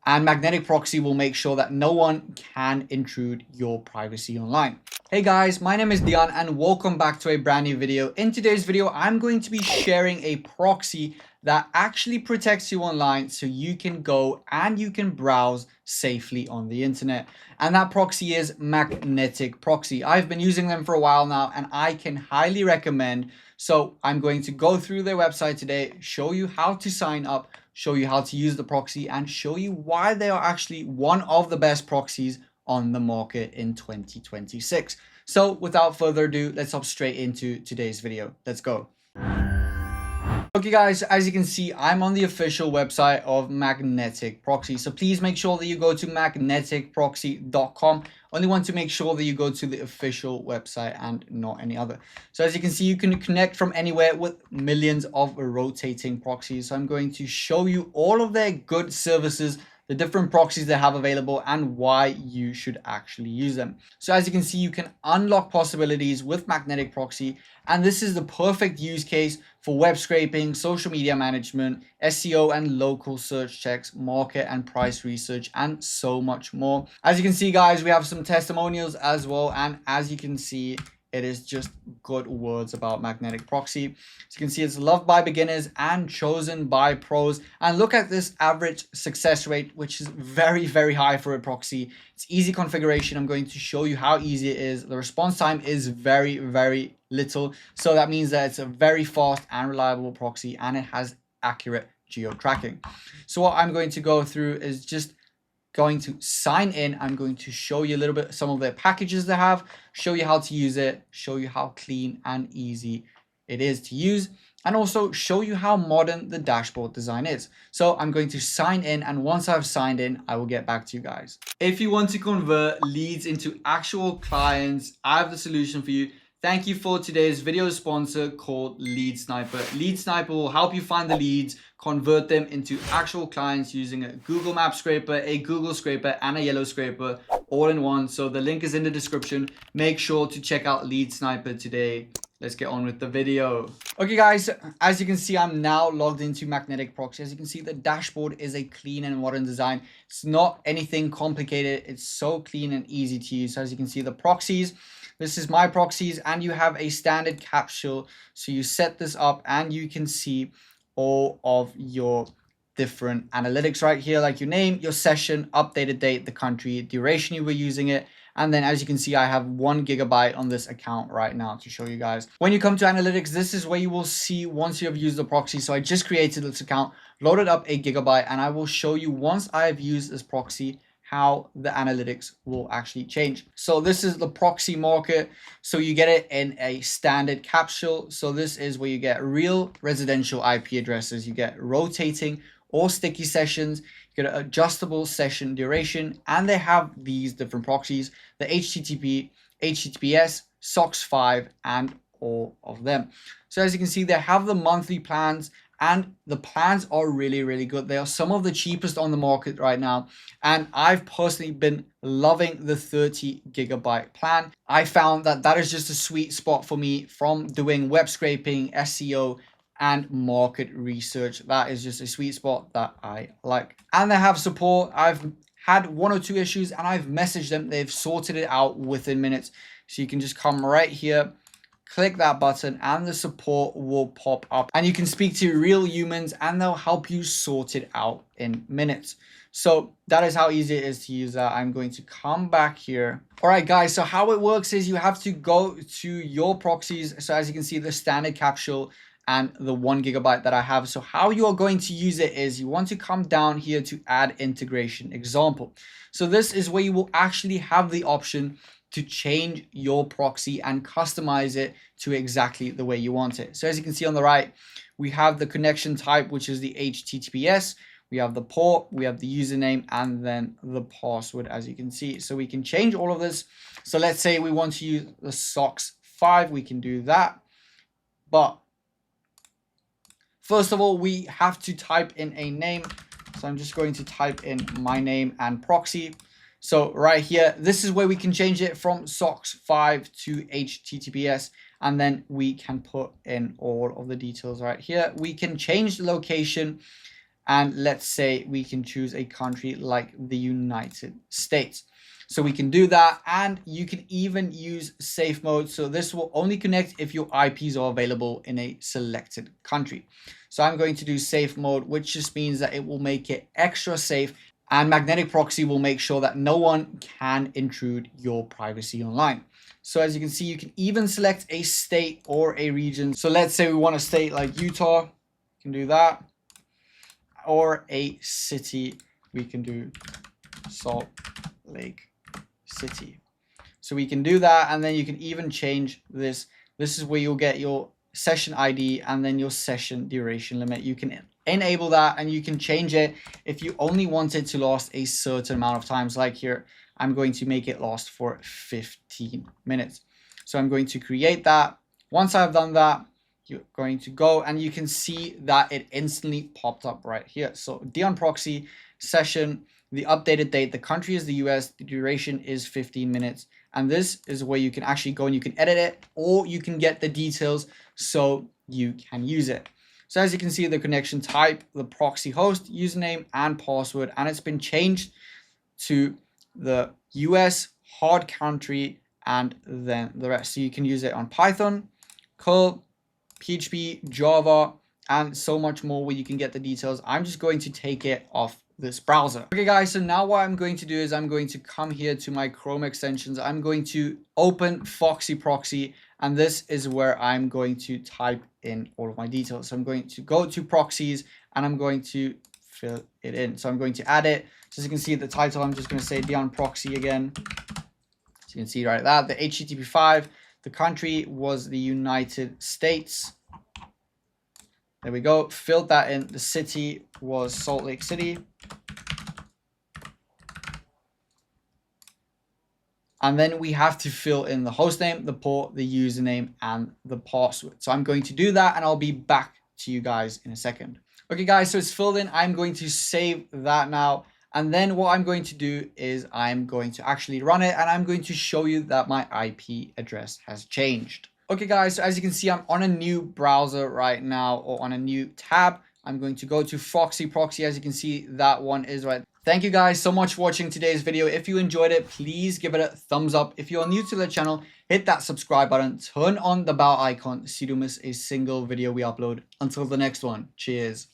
And Magnetic Proxy will make sure that no one can intrude your privacy online. Hey guys, my name is Dian and welcome back to a brand new video. In today's video, I'm going to be sharing a proxy that actually protects you online so you can go and you can browse safely on the internet. And that proxy is Magnetic Proxy. I've been using them for a while now and I can highly recommend. So I'm going to go through their website today, show you how to sign up, show you how to use the proxy, and show you why they are actually one of the best proxies on the market in 2026. So without further ado, let's hop straight into today's video. Let's go. Okay guys, as you can see, I'm on the official website of Magnetic Proxy. So please make sure that you go to magneticproxy.com. Only want to make sure that you go to the official website and not any other. So as you can see, you can connect from anywhere with millions of rotating proxies. So I'm going to show you all of their good services, the different proxies they have available, and why you should actually use them. So as you can see, you can unlock possibilities with Magnetic Proxy, and this is the perfect use case for web scraping, social media management, SEO and local search checks, market and price research, and so much more. As you can see guys, we have some testimonials as well, and as you can see, it is just good words about Magnetic Proxy. As you can see, it's loved by beginners and chosen by pros. And look at this average success rate, which is very, very high for a proxy. It's easy configuration. I'm going to show you how easy it is. The response time is very, very little. So that means that it's a very fast and reliable proxy, and it has accurate geo tracking. So what I'm going to go through is just going to sign in. I'm going to show you a little bit some of their packages they have, show you how to use it, show you how clean and easy it is to use, and also show you how modern the dashboard design is. So I'm going to sign in, and once I've signed in, I will get back to you guys. If you want to convert leads into actual clients, I have the solution for you. Thank you for today's video sponsor called Lead Sniper. Lead Sniper will help you find the leads, convert them into actual clients using a Google Map scraper, a Google scraper, and a yellow scraper all in one. So the link is in the description. Make sure to check out Lead Sniper today. Let's get on with the video. Okay guys, as you can see, I'm now logged into Magnetic Proxy. As you can see, the dashboard is a clean and modern design. It's not anything complicated. It's so clean and easy to use. So as you can see, the proxies, this is my proxies, and you have a standard capsule. So you set this up and you can see all of your different analytics right here, like your name, your session, updated date, the country, duration you were using it. And then as you can see, I have 1 GB on this account right now to show you guys. When you come to analytics, this is where you will see once you have used the proxy. So I just created this account, loaded up 1 GB, and I will show you once I have used this proxy how the analytics will actually change. So this is the proxy market. So you get it in a standard capsule. So this is where you get real residential IP addresses, you get rotating or sticky sessions, you get an adjustable session duration, and they have these different proxies, the HTTP, HTTPS, SOCKS 5, and all of them. So as you can see, they have the monthly plans, and the plans are really, really good. They are some of the cheapest on the market right now. And I've personally been loving the 30 GB plan. I found that that is just a sweet spot for me from doing web scraping, SEO, and market research. That is just a sweet spot that I like. And they have support. I've had 1 or 2 issues and I've messaged them. They've sorted it out within minutes. So you can just come right here, click that button, and the support will pop up, and you can speak to real humans and they'll help you sort it out in minutes. So that is how easy it is to use that. I'm going to come back here. All right, guys. So how it works is you have to go to your proxies. So as you can see, the standard capsule and the 1 GB that I have. So how you are going to use it is you want to come down here to add integration example. So this is where you will actually have the option to change your proxy and customize it to exactly the way you want it. So as you can see on the right, we have the connection type, which is the HTTPS. We have the port, we have the username, and then the password, as you can see. So we can change all of this. So let's say we want to use the SOCKS 5, we can do that. But first of all, we have to type in a name. So I'm just going to type in my name and proxy. So right here, this is where we can change it from SOCKS 5 to HTTPS. And then we can put in all of the details right here. We can change the location And let's say we can choose a country like the United States. So we can do that, and you can even use safe mode. So this will only connect if your IPs are available in a selected country. So I'm going to do safe mode, which just means that it will make it extra safe, and Magnetic Proxy will make sure that no one can intrude your privacy online. So as you can see, you can even select a state or a region. So let's say we want a state like Utah, you can do that. Or a city, we can do Salt Lake City. So we can do that, and then you can even change this. This is where you'll get your session ID and then your session duration limit. You can enable that, and you can change it if you only want it to last a certain amount of times. Like here, I'm going to make it last for 15 minutes. So I'm going to create that. Once I've done that, you're going to go, and you can see that it instantly popped up right here. So Dion Proxy session, the updated date, the country is the US, the duration is 15 minutes. And this is where you can actually go and you can edit it, or you can get the details so you can use it. So as you can see, the connection type, the proxy host, username and password, and it's been changed to the US, hard country, and then the rest. So you can use it on Python, curl, PHP, Java, and so much more where you can get the details. I'm just going to take it off this browser. Okay guys, so now what I'm going to do is I'm going to come here to my Chrome extensions. I'm going to open FoxyProxy, and this is where I'm going to type in all of my details. So I'm going to go to proxies, and I'm going to fill it in. So I'm going to add it. So as you can see the title, I'm just going to say Dion Proxy again. So you can see right there, the HTTP5, the country was the United States. There we go. Filled that in. The city was Salt Lake City. And then we have to fill in the hostname, the port, the username, and the password. So I'm going to do that, and I'll be back to you guys in a second. Okay guys, so it's filled in. I'm going to save that now. And then what I'm going to do is I'm going to actually run it, and I'm going to show you that my IP address has changed. Okay guys, so as you can see, I'm on a new browser right now, or on a new tab. I'm going to go to FoxyProxy. As you can see, that one is right. Thank you guys so much for watching today's video. If you enjoyed it, please give it a thumbs up. If you're new to the channel, hit that subscribe button, turn on the bell icon so you don't miss a single video we upload. Until the next one, cheers.